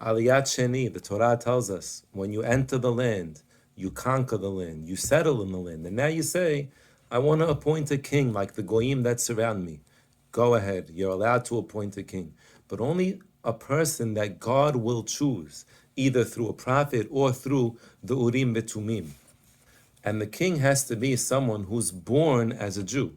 Aliyat Sheni, the Torah tells us, when you enter the land, you conquer the land, you settle in the land, and now you say, I want to appoint a king like the goyim that surround me. Go ahead, you're allowed to appoint a king, but only a person that God will choose, either through a prophet or through the Urim Betumim. And the king has to be someone who's born as a Jew.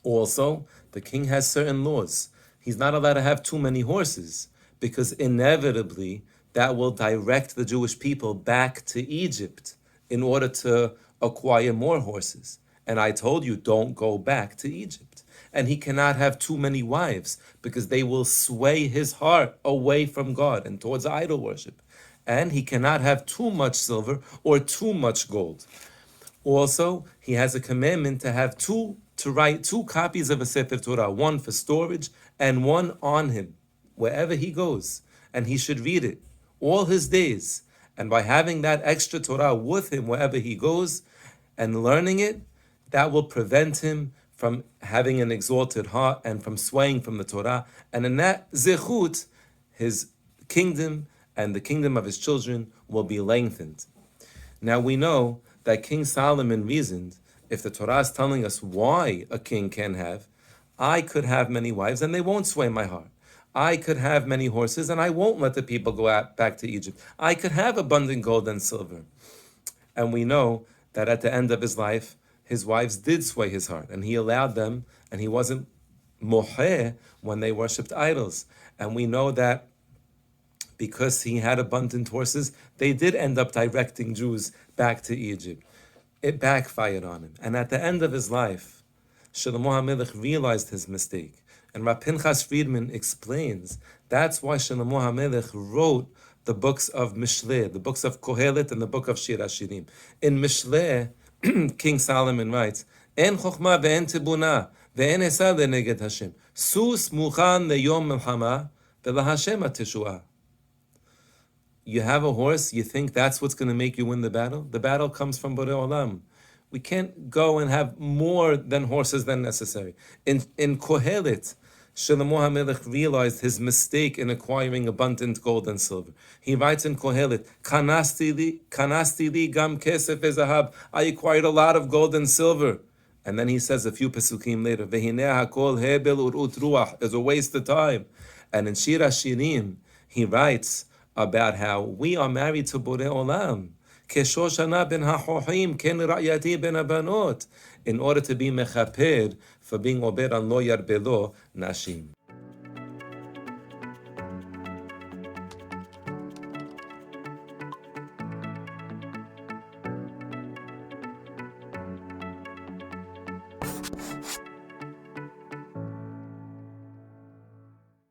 Also, the king has certain laws. He's not allowed to have too many horses, because inevitably that will direct the Jewish people back to Egypt in order to acquire more horses. And I told you, don't go back to Egypt. And he cannot have too many wives, because they will sway his heart away from God and towards idol worship. And he cannot have too much silver or too much gold. Also, he has a commandment to write two copies of a Sefer Torah, one for storage and one on him, wherever he goes. And he should read it all his days. And by having that extra Torah with him wherever he goes and learning it, that will prevent him from having an exalted heart and from swaying from the Torah. And in that zechut, his kingdom and the kingdom of his children will be lengthened. Now we know that King Solomon reasoned, if the Torah is telling us why a king can have, I could have many wives and they won't sway my heart. I could have many horses and I won't let the people go back to Egypt. I could have abundant gold and silver. And we know that at the end of his life, his wives did sway his heart, and he allowed them, and he wasn't moheh when they worshipped idols. And we know that because he had abundant horses, they did end up directing Jews back to Egypt. It backfired on him. And at the end of his life, Shlomo HaMelech realized his mistake. And Rav Pinchas Friedman explains that's why Shlomo HaMelech wrote the books of Mishleh, the books of Kohelet, and the book of Shir HaShirim. In Mishleh, King Solomon writes, En chokhmah ve'en tibuna ve'en esa le'neged Hashem. Sus muchan le'yom melchama ve'lahashem ateshuah. You have a horse, you think that's what's going to make you win the battle? The battle comes from Borei Olam. We can't go and have more than horses than necessary. In Kohelet, Shlomo HaMelech realized his mistake in acquiring abundant gold and silver. He writes in Kohelet, Kanasti li gam kesef ezahab. I acquired a lot of gold and silver. And then he says a few pesukim later, Vehineh hakol hebel urut ruach. It's a waste of time. And in Shir HaShirim, he writes about how we are married to Borei Olam. Keshoshana ben hachohim ken ra'yati ben abanot. In order to be mechaper for being obed on lo yarbelo nashim.